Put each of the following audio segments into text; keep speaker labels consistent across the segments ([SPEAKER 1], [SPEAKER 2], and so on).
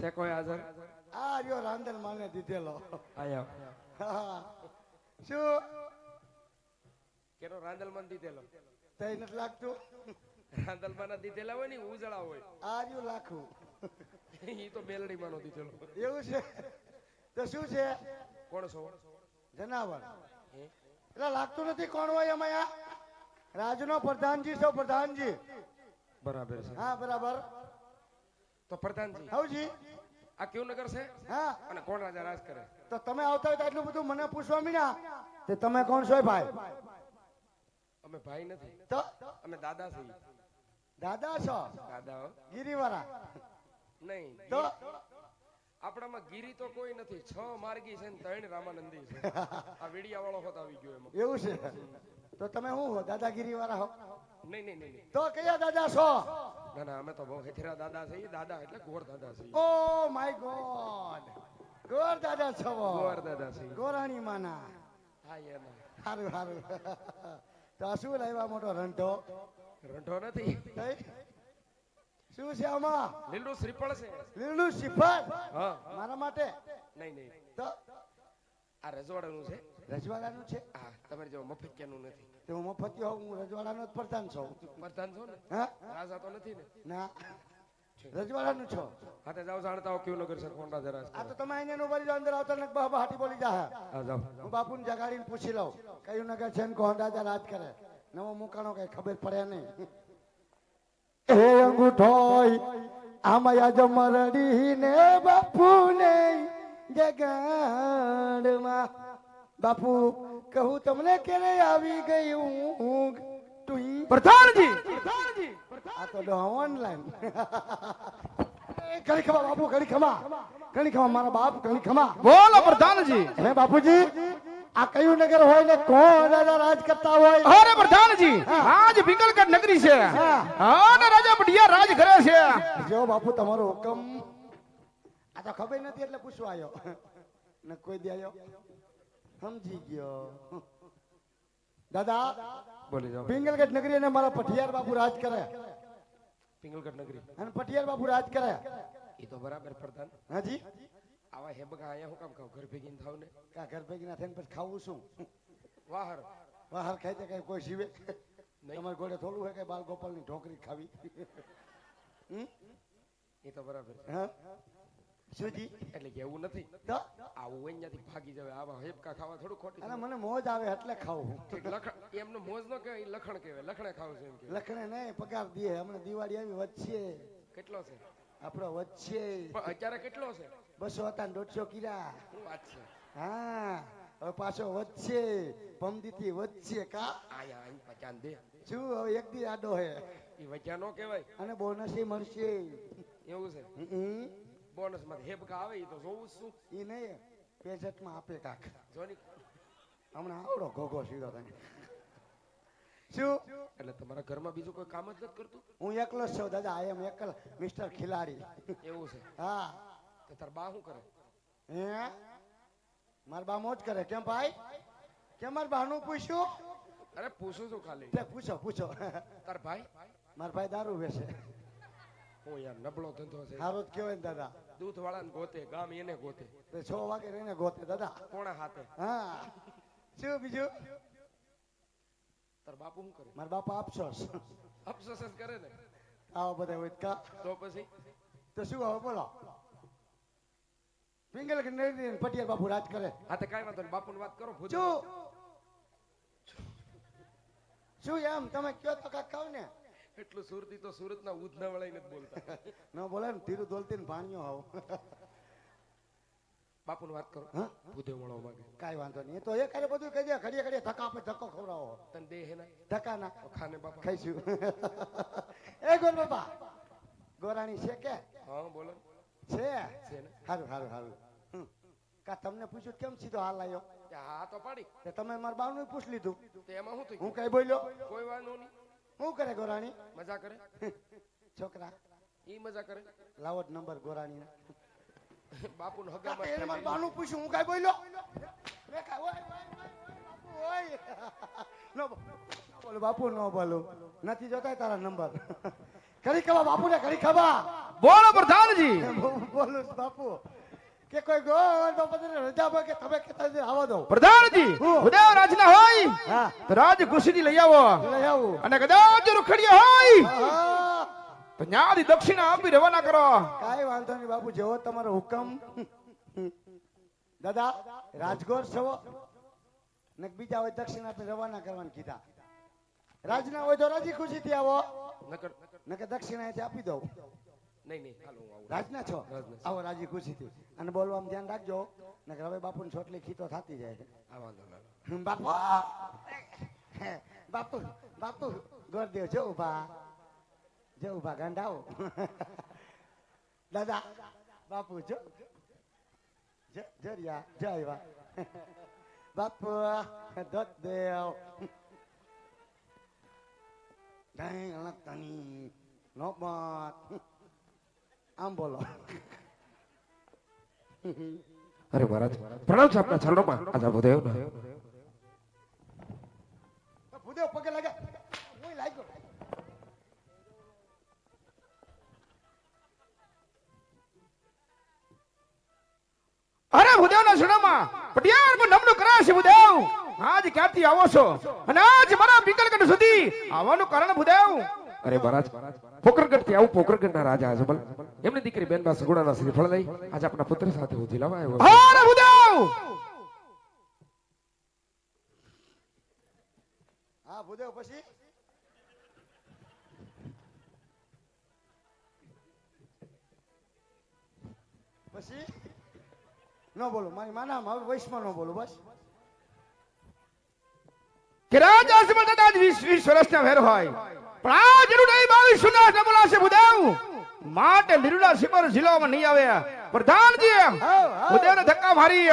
[SPEAKER 1] છે કોઈ હાજર?
[SPEAKER 2] આ રહ્યો રાંદલ માને દીધેલો.
[SPEAKER 1] આયો.
[SPEAKER 2] હા. શું
[SPEAKER 1] કેનો રાંદલમાન દીધેલો?
[SPEAKER 2] તઈ નથી લાગતું?
[SPEAKER 1] રાંદલમાના દીધેલા હોય ને ઉજળા હોય.
[SPEAKER 2] આ રહ્યું લાખું.
[SPEAKER 1] ઈ તો બેલડીમાંનો દીધેલો.
[SPEAKER 2] એવું છે? તો શું છે?
[SPEAKER 1] કોણ છો?
[SPEAKER 2] જનાવર.
[SPEAKER 1] હે?
[SPEAKER 2] એટલે લાગતું નથી કોણ હોય એમાં આ? રાજનો પ્રધાનજી છો, પ્રધાનજી.
[SPEAKER 1] બરાબર છે.
[SPEAKER 2] હા બરાબર.
[SPEAKER 1] તો પ્રધાનજી
[SPEAKER 2] હવજી.
[SPEAKER 1] આ કેવું નગર છે
[SPEAKER 2] હા.
[SPEAKER 1] અને કોણ રાજા રાજ કરે?
[SPEAKER 2] તો તમે આવતા હોય તો એટલું બધું મને પૂછવા મીના તે તમે કોણ છો ભાઈ?
[SPEAKER 1] અમે ભાઈ નથી,
[SPEAKER 2] તો
[SPEAKER 1] અમે દાદા છીએ.
[SPEAKER 2] દાદા છો?
[SPEAKER 1] દાદા હો.
[SPEAKER 2] ગિરિવાળા?
[SPEAKER 1] નહીં
[SPEAKER 2] તો
[SPEAKER 1] આપણામાં ગીરી તો કોઈ નથી. 6 માર્ગી છે ને 3 રામાનંદી છે. આ વીડિયા વાળો હોત આવી ગયો એમાં.
[SPEAKER 2] એવું છે? તો તમે શું હો, દાદાગીરી વાળા હો?
[SPEAKER 1] નહીં નહીં નહીં નહીં.
[SPEAKER 2] તો કયા દાદા છો?
[SPEAKER 1] ના ના, અમે તો બહુ હેથરા દાદા છીએ. દાદા એટલે ગોર દાદા છીએ.
[SPEAKER 2] ઓ માય ગોડ, ગોર દાદા છો?
[SPEAKER 1] ગોર દાદા છીએ.
[SPEAKER 2] ગોરાણી માના.
[SPEAKER 1] હા એના.
[SPEAKER 2] સારું સારું. તો આ શું લાવ્યા મોટો રંઢો?
[SPEAKER 1] રંઢો નથી.
[SPEAKER 2] શું છે આમાં?
[SPEAKER 1] લીલું શ્રીફળ છે.
[SPEAKER 2] લીલું શ્રીફળ?
[SPEAKER 1] હા.
[SPEAKER 2] મારા માટે?
[SPEAKER 1] નહીં નહીં,
[SPEAKER 2] તો
[SPEAKER 1] આ રજવાડાનું છે.
[SPEAKER 2] રજવાડાનું છે?
[SPEAKER 1] હા, તમારે જેવો મફતિયાનું નથી.
[SPEAKER 2] તો હું મફતિયો હોઉં, હું રજવાડાનો જ પ્રધાન છું.
[SPEAKER 1] પ્રધાન છો ને?
[SPEAKER 2] હા?
[SPEAKER 1] રાજા તો નથી ને?
[SPEAKER 2] ના, રજવાડાનું છો.
[SPEAKER 1] હા તે જાઓ, જાણતા હો કેવું નગર છે કોણ રાજા રાજ
[SPEAKER 2] આ
[SPEAKER 1] કરે?
[SPEAKER 2] તો તમે અહીંયા નું વળી જાઓ, અંદર આવતા ને બાબા હાટી બોલી જા.
[SPEAKER 1] હા જાઓ.
[SPEAKER 2] હું બાપુને જગાડીને પૂછી લઉં કયું નગર છે ને કોણ રાજા રાજ કરે. નવો મુકાણો કઈ ખબર પડે નહીં. એ અંગૂઠોય આમાં જમરડી ને બાપુ ને જગાડમાં. બાપુ કહું તમને ક્યારે આવી ગઈ ઊંઘ? તું
[SPEAKER 1] પ્રધાનજી
[SPEAKER 2] આ તો ઓનલાઈન. ઘણી ખમા બાપુ, ઘણી ખમા, ઘણી ખમા મારા બાપ, ઘણી ખમા.
[SPEAKER 1] બોલો પ્રધાનજી.
[SPEAKER 2] હે બાપુજી, આ કયું નગર હોય ને કોણ રાજા રાજ કરતા હોય?
[SPEAKER 1] અરે પ્રધાનજી, આજ વિકલગઢ નગરી છે. હા ને રાજા બઢિયા રાજ કરે છે.
[SPEAKER 2] જો બાપુ તમારો હુકમ. આ તો ખબર નથી એટલે પૂછવા આવ્યો. ને કોઈ દે આવ્યો સમજી ગયો. દાદા
[SPEAKER 1] બોલી જાઓ.
[SPEAKER 2] પિંગલગઢ નગરી અને મારા પઠિયાર બાપુ રાજ કરે.
[SPEAKER 1] પિંગલગઢ નગરી
[SPEAKER 2] અને પઠિયાર બાપુ રાજ કરે.
[SPEAKER 1] એ તો બરાબર પ્રધાન.
[SPEAKER 2] હાજી.
[SPEAKER 1] આવા હેબગા અહીંયા હું કામ ખાવ? ઘર ભેગીને થાવ ને.
[SPEAKER 2] કા ઘર ભેગી ના થઈને પછી ખાવું શું?
[SPEAKER 1] વાહર
[SPEAKER 2] બહાર ખાઈ તે કઈ કોઈ જીવે?
[SPEAKER 1] નહીં.
[SPEAKER 2] તમારે ઘોડે થોડું હોય કે બાલ ગોપાલ ની ઢોકરી ખાવી?
[SPEAKER 1] એ તો બરાબર છે.
[SPEAKER 2] હા સુજી
[SPEAKER 1] એટલે કે એવું નથી.
[SPEAKER 2] તો
[SPEAKER 1] આવું હોય ત્યાંથી ભાગી જાવે. આવા હેબકા ખાવા થોડું ખોટી
[SPEAKER 2] અને
[SPEAKER 1] છે.
[SPEAKER 2] મને મોજ આવે એટલે ખાવું.
[SPEAKER 1] ઠીક, લખણ એમનો મોજ નો કહેવાય, લખણ કહેવાય. લખણે ખાવ છે એમ કે.
[SPEAKER 2] લખણે નહીં, પગાર દે. હમણાં દિવાળી આવી વચ્ચે
[SPEAKER 1] કેટલો છે?
[SPEAKER 2] આપણો વચ્ચે
[SPEAKER 1] પણ અત્યારે કેટલો છે?
[SPEAKER 2] 200 હતા 150 કિરા.
[SPEAKER 1] શું વાત છે?
[SPEAKER 2] હા હવે પાછો વચ્ચે પમદીથી વચ્ચે કા
[SPEAKER 1] આયા આઈ પચાન દે.
[SPEAKER 2] શું હવે એક દી આડો હે
[SPEAKER 1] એ વચ્ચા નો કહેવાય.
[SPEAKER 2] અને બોનસ મળશે.
[SPEAKER 1] એવું છે? બોનસ માં હેબકા આવે એ તો જોવું જ શું.
[SPEAKER 2] ઈ નહીં, પેજેટમાં આપે કાક.
[SPEAKER 1] જોની
[SPEAKER 2] હમણાં આવડો ઘોઘો સીધો તને. શું
[SPEAKER 1] એટલે તમારા ઘરમાં બીજું કોઈ કામ જ નથી કરતું?
[SPEAKER 2] હું એકલો જ છું દાદા. આઈ એમ એકલ મિસ્ટર ખિલાડી.
[SPEAKER 1] એવું છે?
[SPEAKER 2] હા.
[SPEAKER 1] તો તાર બા શું કરે?
[SPEAKER 2] હે મારા બા મોજ કરે. કેમ ભાઈ? કેમ મારા બાનું પૂછ્યું?
[SPEAKER 1] અરે પૂછું છું ખાલી.
[SPEAKER 2] તે પૂછો પૂછો.
[SPEAKER 1] તાર ભાઈ?
[SPEAKER 2] મારા ભાઈ દારૂ વેચે.
[SPEAKER 1] હું યાર નબળો ધંધો છે.
[SPEAKER 2] સારો જ કહેવાય ને દાદા.
[SPEAKER 1] દૂધ વાળાને ગોતે, ગામ એને ગોતે.
[SPEAKER 2] તે 6 વાગે રહીને ગોતે દાદા.
[SPEAKER 1] કોણા હાથે?
[SPEAKER 2] હા. શું બીજું?
[SPEAKER 1] તાર બાપુ શું કરે?
[SPEAKER 2] મારા બાપા અફસોસ.
[SPEAKER 1] અફસોસ જ કરે ને.
[SPEAKER 2] આવો બધા હોય કા.
[SPEAKER 1] તો પછી
[SPEAKER 2] તો શું હવે બોલો? પિંગલગઢ નગરી પટિયાર બાપુ રાજ કરે.
[SPEAKER 1] હા તો કાંઈ વાંધો નહીં, બાપુની વાત કરો. ભૂત
[SPEAKER 2] શું એમ તમે કયો તો કાક ખાવ ને.
[SPEAKER 1] એટલું સુરતી તો સુરતના ઉધના વળાઈને જ બોલતા.
[SPEAKER 2] ન બોલે ને ધીરુ દોલતી ને ભાણિયો આવ.
[SPEAKER 1] બાપુની વાત કરો.
[SPEAKER 2] હા
[SPEAKER 1] ભૂદે મળવા માંગે.
[SPEAKER 2] કાઈ વાંધો નહીં. એ તો એ કરે બધું કહી દે. ઘડીએ ઘડીએ ધક્કા આપે, ધક્કો ખવડાવો.
[SPEAKER 1] તને દે હે ના?
[SPEAKER 2] ધક્કા ના
[SPEAKER 1] ખાને બાપા
[SPEAKER 2] ખાઈશું. એ ગોર બાપા ગોરાણી છે કે?
[SPEAKER 1] હા બોલો.
[SPEAKER 2] છે.
[SPEAKER 1] છે ને?
[SPEAKER 2] સારું સારું સારું. કા તમને પૂછ્યું કેમ સીધો હાલ આવ્યો?
[SPEAKER 1] હા તો પાડી.
[SPEAKER 2] તે તમે મારા બાનું પૂછ લીધું.
[SPEAKER 1] તો એમાં શું
[SPEAKER 2] હું
[SPEAKER 1] થયું?
[SPEAKER 2] કઈ બોલ્યો?
[SPEAKER 1] કોઈ વાંધો નહીં.
[SPEAKER 2] શું કરે ગોરાણી?
[SPEAKER 1] મજા કરે.
[SPEAKER 2] છોકરા
[SPEAKER 1] ઈ મજા કરે.
[SPEAKER 2] લાવો જ નંબર ગોરાણી.
[SPEAKER 1] બાપુને
[SPEAKER 2] એને મારા
[SPEAKER 1] હગામાં
[SPEAKER 2] બાનું પૂછ્યું હું કઈ બોલ્યો? બોલો બાપુ નો બોલું નથી જોતા તારા નંબર. કરી ખબા બાપુ ને કરી ખબા.
[SPEAKER 3] બોલો પ્રધાનજી.
[SPEAKER 2] બોલું છું બાપુ કે કોઈ ગોળ બાપુ રજા હોય કે તમે કહેતા છે આવવા દો.
[SPEAKER 3] પ્રધાનજી
[SPEAKER 2] હું?
[SPEAKER 3] ઉદય રાજના હોય
[SPEAKER 2] હા
[SPEAKER 3] તો રાજ ખુશીથી લઈ આવો.
[SPEAKER 2] લઈ આવું.
[SPEAKER 3] અને કદાચ રૂખડિયા હોય
[SPEAKER 2] હા
[SPEAKER 3] તો ન્યાથી દક્ષિણા આપી રવાના કરો.
[SPEAKER 2] કાઈ વાંધો નહીં બાપુ, જેવો તમારો હુકમ. દાદા રાજગોર છો ને બીજા હોય દક્ષિણ આપી રવાના કરવાનું કીધા. રાજના હોય તો રાજી ખુશીથી આવો,
[SPEAKER 1] નકર
[SPEAKER 2] નકે દક્ષિણ અહીંથી આપી દઉં.
[SPEAKER 1] નહીં નહીં હાલો હું આવું.
[SPEAKER 2] રાજના છો
[SPEAKER 1] રાજના.
[SPEAKER 2] આવો રાજી ખુશીથી. અને બોલવામાં ધ્યાન રાખજો, નકર હવે બાપુની છોટલી ખીતો થતી જાય.
[SPEAKER 1] આ વાંધો ના.
[SPEAKER 2] બાપુ બાપુ બાપુ ગોરદેવ જો ઉભા, જો ઉભા ગાંડાઓ. દાદા બાપુ જો જરિયા જય વા બાપુ દત્તદેવ દહીં અણકતાની નોબત. આમ બોલો.
[SPEAKER 3] અરે મહારાજ પ્રણામ છે આપના ચરણોમાં. આજા ભૂદેવ
[SPEAKER 2] ભૂદેવ પગે લાગે. હું લાગ્યો.
[SPEAKER 3] અરે ભૂદેવ ના ચરણોમાં પટિયાર પર નમનું કરાય છે ભૂદેવ. આજ ક્યાંથી આવો છો અને આજ મારા બીકલગઢ સુધી આવવાનું કારણ ભૂદેવ. અરે મહારાજ પોકરગઢ થી આવું પોકરગઢ ના રાજા અજમલ એમની દીકરી બેનબા સગુણાના શ્રીફળ લઈ આજ આપણા પુત્ર સાથે હું જીલાવા આવ્યો. અરે ભૂદેવ.
[SPEAKER 2] હા ભૂદેવ પછી પછી ન બોલો, મારી માના હવે વૈશ્વમાં ન બોલો બસ.
[SPEAKER 3] કે રાજા અજમલ દાદા આજ 20 વર્ષના વેર હોય પણ આ જરૂર નહીં 22 સુના ડબલા છે ભૂદેવ. માટે લીરુડા સિમર જિલ્લામાં નહીં આવે પ્રધાનજી. ભૂદેવને ધક્કા મારી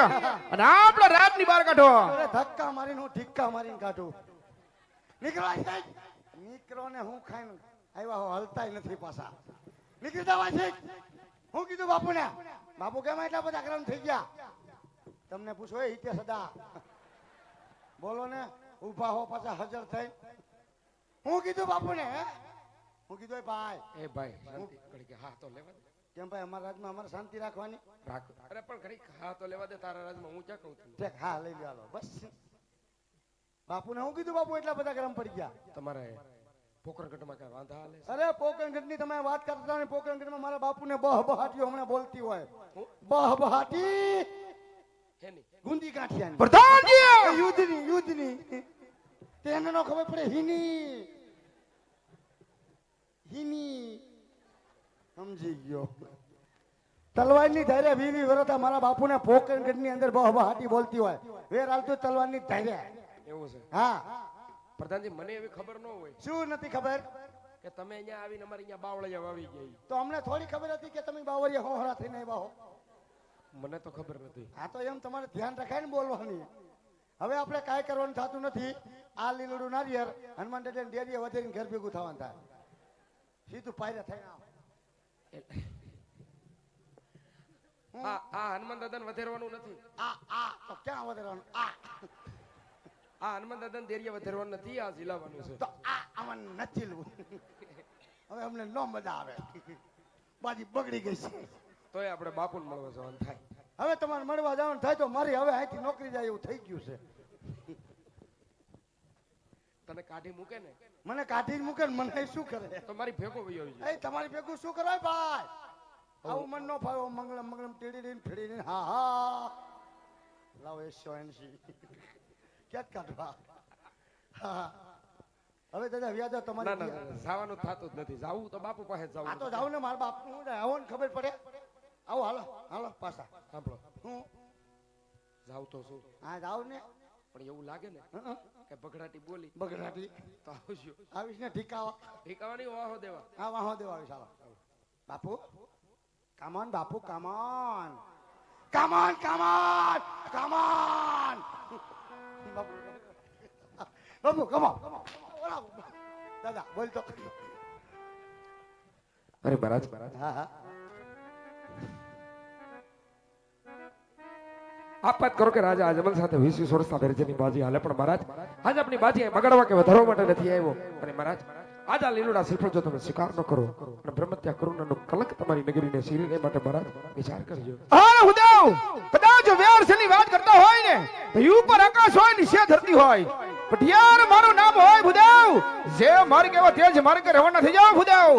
[SPEAKER 3] અને આપણા રાજની બહાર કાઢો.
[SPEAKER 2] અરે ધક્કા મારીને હું ઠીક્કા મારીને કાઢું. નીકળો સાહેબ. નીકળો ને હું ખાઈને આવ્યા હો, હલતાય નથી પાછા. નીકળી જવા છે. હું કીધું બાપુને, બાપુ કેમ એટલા બધા ગ્રામ થઈ ગયા? તમને પૂછો એ હિતે સદા બોલો ને. ઉભા હો પાછા હાજર થઈ. હું કીધું બાપુને, હું કીધું એ ભાઈ
[SPEAKER 1] એ ભાઈ શાંતિ ઘડીક હા તો લેવા દે.
[SPEAKER 2] કેમ ભાઈ અમારા રાજમાં અમારે શાંતિ રાખવાની.
[SPEAKER 1] રાખ. અરે પણ ઘડીક હા તો લેવા દે. તારા રાજમાં હું ક્યાં કહું છું.
[SPEAKER 2] ઠીક હા લઈ લો બસ. બાપુને હું કીધું બાપુ એટલા બધા ગરમ પડી ગયા.
[SPEAKER 1] તમારે પોકરગઢમાં કઈ વાંધા હાલે છે?
[SPEAKER 2] અરે પોકરણગઢની તમે વાત કરતા ને પોકરણગઢમાં મારા બાપુને બહબહાટીઓ હમણાં બોલતી હોય. બહબહાટી
[SPEAKER 1] હેની
[SPEAKER 2] ગુંદી કાઠિયાની
[SPEAKER 3] પ્રધાનજી
[SPEAKER 2] યુદ્ધની તેને નો ખબર પડે. હીની હીની સમજી ગયો. તલવારની ધારે 20 વર્ષ મારા બાપુને પોકરણગઢની અંદર બહબહાટી બોલતી હોય. વેર હાલતું તલવારની ધારે.
[SPEAKER 1] એવું છે
[SPEAKER 2] હા
[SPEAKER 1] પ્રધાનજી. મને એવી ખબર ન હોય
[SPEAKER 2] શું નથી ખબર
[SPEAKER 1] કે તમે અહીંયા આવીને અમારે અહીંયા બાવળિયા વાવી ગઈ.
[SPEAKER 2] તો અમને થોડી ખબર હતી કે તમે બાવરિયા હોહરા થઈને આવ્યા હો.
[SPEAKER 1] મને તો ખબર નથી.
[SPEAKER 2] આ તો એમ તમારે ધ્યાન રખાય ને બોલવાની. હવે આપણે કાંઈ કરવાનું થતું નથી. આ લીલુડું નારિયેર હનુમાન દાદાની ડેરીએ વધેરીને ઘર ભેગું થવાનું થાય. સીધું પાયરે થઈને આવો.
[SPEAKER 1] આ હનુમાન દાદાને વધેરવાનું નથી.
[SPEAKER 2] આ તો ક્યાં વધેરવાનું?
[SPEAKER 1] આ હનુમાન દાદાને દેરિયા વધેરવાનું નથી. આ ઝીલાવાનું છે.
[SPEAKER 2] તો આમાં નચીલવું. હવે અમને ન મજા આવે. બાજી બગડી ગઈ છે.
[SPEAKER 1] તોય આપણે બાપુને મળવા જવાનું થાય.
[SPEAKER 2] હવે તમારે મળવા જવાનું થાય તો મારી હવે અહીંથી નોકરી જાય એવું થઈ ગયું છે.
[SPEAKER 1] તને કાઢી મૂકે ને
[SPEAKER 2] મને કાઢી જ મૂકે ને મને શું કરે?
[SPEAKER 1] તો મારી ભેગો વયો આવી જાય.
[SPEAKER 2] એ તમારી ભેગું શું કરાય ભાઈ? આવું મન નો ફાવ્યો. મંગળમ મંગળમ ટીડી ફીડી હા હા લાવો 180 ક્યાં કાઢવા? હા હવે દાદા વ્યાજો
[SPEAKER 1] ના
[SPEAKER 2] તમારી.
[SPEAKER 1] ના ના, જવાનું થતું જ નથી. જાવું તો બાપુ પાસે જ
[SPEAKER 2] આ તો
[SPEAKER 1] જવું.
[SPEAKER 2] જાવ ને મારા બાપ નું આવો ને ખબર પડે. આવો હાલો હાલો પાછા.
[SPEAKER 1] સાંભળો
[SPEAKER 2] હું
[SPEAKER 1] જાવ તો શું
[SPEAKER 2] હા જાવ ને.
[SPEAKER 1] પણ એવું લાગે ને કે બગડાટી બોલી
[SPEAKER 2] બગડાટી
[SPEAKER 1] તો આવજો.
[SPEAKER 2] આવીશ ને ઠીકાવા.
[SPEAKER 1] ઠીકાવાની વાહો દેવા.
[SPEAKER 2] હા વાહો દેવા આવીશ. હાલો બાપુ કામોન બાપુ કામોન કામોન કામોન કામોન બાપુ કમો દાદા બોલ તો.
[SPEAKER 3] અરે મહારાજ
[SPEAKER 2] હા હા
[SPEAKER 3] આપાત કરો કે રાજા અજમલ સાથે 20 વર્ષના દરજ્જાની બાજી હાલે પણ મહારાજ આજ આપણી બાજી બગાડવા કે વધારવા માટે નથી આવ્યો. અને મહારાજ આજ આ લીલુડા શ્રીફળ જો તમે સ્વીકાર ન કરો અને બ્રહ્મત્યા કરુણાનો કલંક તમારી નગરીને શરીરને માટે મહારાજ વિચાર કરજો. અરે હુદેવ, કદાચ વ્યર્થની વાત કરતા હોય ને તો ઉપર આકાશ હોય નીચે ધરતી હોય, પટિયાર મારું નામ હોય ભુદેવ. જે માર્ગ એવો તે જ માર્ગે રવાના થઈ જાવ ભુદેવ.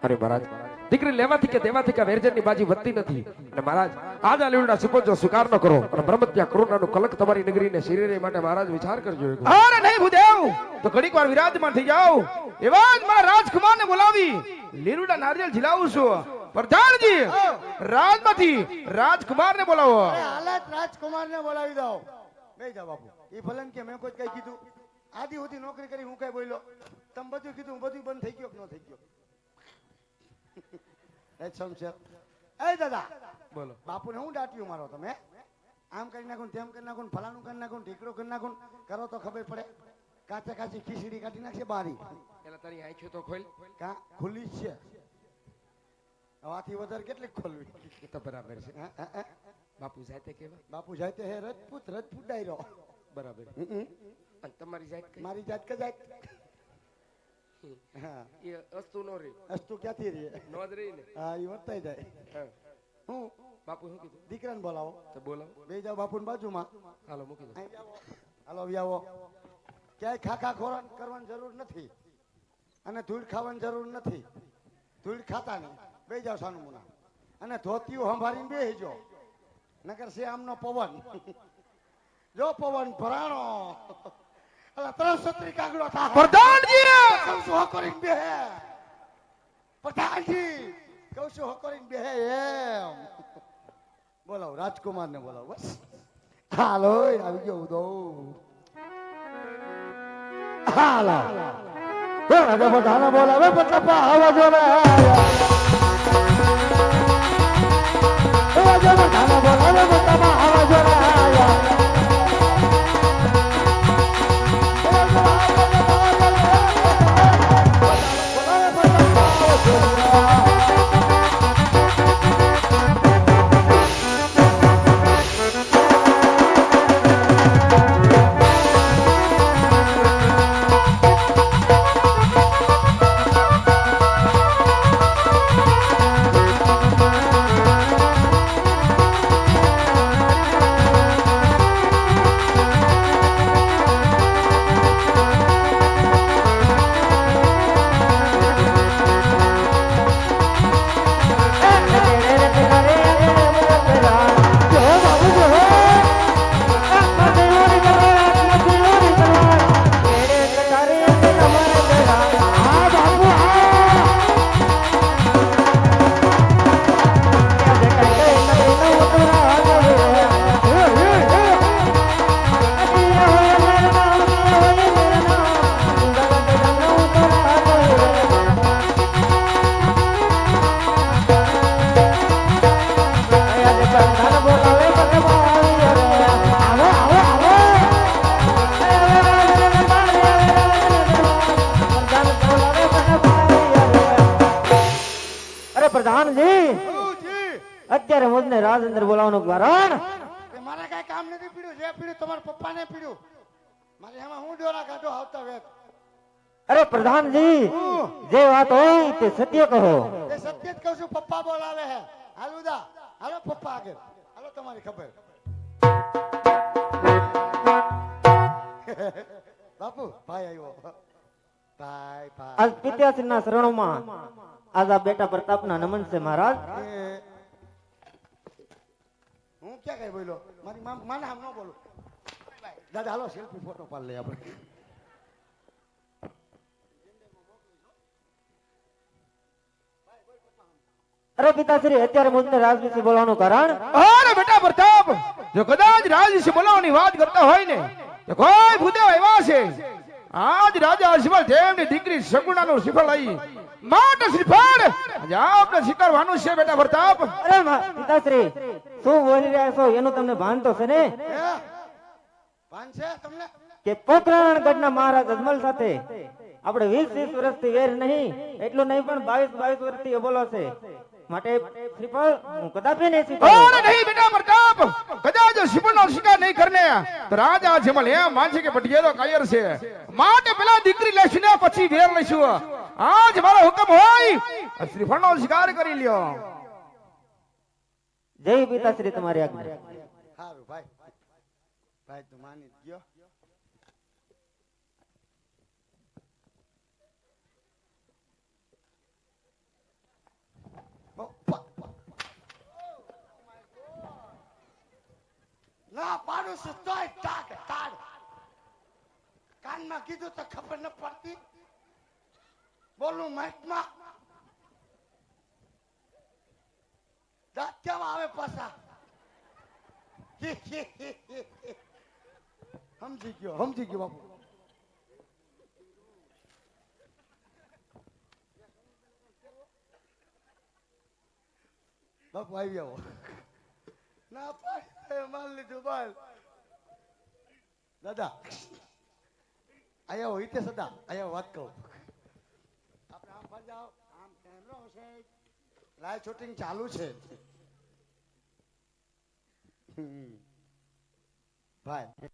[SPEAKER 3] અરે મહારાજ, દીકરી લેવાથી કે દેવાથી કે વેરજનની બાજી વધતી નથી. અને મહારાજ આજ આ લીલુડા શ્રીફળ જો સ્વીકાર ન કરો અને બ્રહ્મત્યા કરુણાનો કલંક તમારી નગરીને શરીરને માટે મહારાજ વિચાર કરજો. અરે નહીં ભુદેવ, તો ઘડીક વાર વિરાજમાન થઈ જાઓ. એવા જ મારા રાજકુમારને બોલાવી લીલુડા નારિયેળ ઝીલાવું છું. પ્રધાનજી, રાજમાંથી રાજકુમારને બોલાવો.
[SPEAKER 2] અરે હાલત રાજકુમારને બોલાવી દો. બેહી જા બાપુ. એ ભલન કે મેં કોઈ કઈ કીધું? આદિ સુધી નોકરી કરી હું કઈ બોલ્યો? તમે બધું કીધું, બધું બંધ થઈ ગયો કે ન થઈ ગયો? શમશેર, એ દાદા
[SPEAKER 3] બોલો.
[SPEAKER 2] બાપુને હું દાટ્યું મારો તમે? આમ કરી નાખું, તેમ કરી નાખું, ફલાણું કરી નાખું, ઢીકડો કરી નાખું, કરો તો ખબર પડે. કાચે કાચી ખીચડી કાઢી નાખશે બારી.
[SPEAKER 1] પેલા તારી આંખો તો ખોલ.
[SPEAKER 2] કા ખુલ્લી જ છે? આથી વધારે કેટલીક ખોલવી?
[SPEAKER 1] એ તો બરાબર છે.
[SPEAKER 2] હે, હે, હે.
[SPEAKER 1] બાપુ જાતે કેવા?
[SPEAKER 2] બાપુ જાય તે હે રજપૂત ડાયરો.
[SPEAKER 1] બરાબર. અને તમારી જાત કઈ?
[SPEAKER 2] મારી જાત કે જાત? હા,
[SPEAKER 1] એ અસ્તુ નો રે.
[SPEAKER 2] અસ્તુ ક્યાંથી રે?
[SPEAKER 1] નો જ રહી ને.
[SPEAKER 2] હા, એ વર્તાઈ જાય.
[SPEAKER 1] હા.
[SPEAKER 2] હું
[SPEAKER 1] બાપુ શું કીધું?
[SPEAKER 2] દીકરાને બોલાવો.
[SPEAKER 1] તો બોલો.
[SPEAKER 2] બે જાઓ બાપુની બાજુમાં.
[SPEAKER 1] હાલો મૂકી દો.
[SPEAKER 2] અહીં આવો. હાલો આવો. ક્યાંય ખાખા ખોરાક કરવાની જરૂર નથી અને ધૂળ ખાવાની જરૂર નથી. ધૂળ ખાતા નહીં. બે જાઓ સાનું મુના. અને ધોતિયું સંભાળીને બેસજો. નગર છે આમનો પવન. જો પવન ભરાણો અલા 3 કાગડો થાય.
[SPEAKER 3] પ્રધાનજી,
[SPEAKER 2] કહું છું હકોરીને બેહે. પ્રધાનજી, કહું છું હકોરીને બેહે એમ. બોલાવો રાજકુમારને બોલાવો. બસ હાલો આવી ગયો ઉદો. હાલો રાજા બધાને બોલાવે પટપા આવા જો રે. રાજા બધાને બોલાવે પટપા આવા જો રે.
[SPEAKER 4] અત્યારે મોજને રાજેન્દ્ર બોલાવવાનું કારણ
[SPEAKER 2] મારે કઈ કામ નથી પીડ્યું. જે પીડ્યું તમારા પપ્પાને પીડ્યું. મારે એમાં હું ડોરા કાઢો આવતા વેત.
[SPEAKER 4] અરે પ્રધાનજી, જે વાત હોય તે સત્ય કહો.
[SPEAKER 2] એ સત્ય જ કહું છું. પપ્પા બોલાવે હે. હાલુદા હાલો પપ્પા આગળ હાલો. તમારી ખબર બાપુ ભાઈ આવ્યો. ભાઈ ભાઈ
[SPEAKER 4] આજ પિત્યાસીના શરણોમાં આજ આ બેટા પ્રતાપના નમન છે મહારાજ.
[SPEAKER 2] હું ક્યાં કઈ બોલ્યો? મારી માને આમ ન બોલું. દાદા હાલો સેલ્ફી ફોટો પાડ લઈએ આપણે.
[SPEAKER 4] અરે પિતાશ્રી, અત્યારે મોજને રાજવીસી બોલાવવાનું કારણ
[SPEAKER 3] અરે બેટા પ્રતાપ, જો કદાચ રાજવીસી બોલાવવાની વાત કરતા હોય ને તો કોઈ ભૂદેવ એવા છે. આજ રાજા અજમલ દેવની દીકરી સગુણાનું શ્રીફળ લઈ માટે શ્રીફળ આજે આપણે સ્વીકારવાનું છે બેટા પ્રતાપ.
[SPEAKER 4] અરે પિતાશ્રી, શું બોલી રહ્યા છો એનું તમને ભાન તો છે ને?
[SPEAKER 2] ભાન છે તમને
[SPEAKER 4] કે પોખરણ ગઢના મહારાજ અજમલ સાથે આપણે 20-30 વર્ષથી વેર નહીં, એટલું નહીં પણ 22 વર્ષથી અબોલો છે. માટે શ્રીફળ હું કદાપી નહીં સ્વીકારું.
[SPEAKER 3] અરે નહીં બેટા પ્રતાપ, કદાચ શ્રીફળનો સ્વીકાર નહીં કરને તો રાજા અજમલ એમ માનશે કે પટિયારો કાયર છે. માટે પેલા દીકરી લેશું ને પછી વેર લઈશું આજ મારો હુકમ હોય શ્રીફળનો શિકાર કરી લ્યો
[SPEAKER 4] જય પિતાશ્રી તમારી આજ્ઞા
[SPEAKER 2] સારું ભાઈ ભાઈ તું માની જ ગયો ના પાડું છું તોય તાડ કાનમાં કીધું તો ખબર ન પડતી બોલું માઇકમાં દાંત કેમ આવે પાછા સમજી ગયો બાપુ બાપુ આવી આવો ના પાડે માન લીધું બાલ દાદા આયા હોય તે સદા આયા વાત કહું આપણે આમ પર જાઓ આમ કેમેરો છે લાઈવ શૂટિંગ ચાલુ છે ભાઈ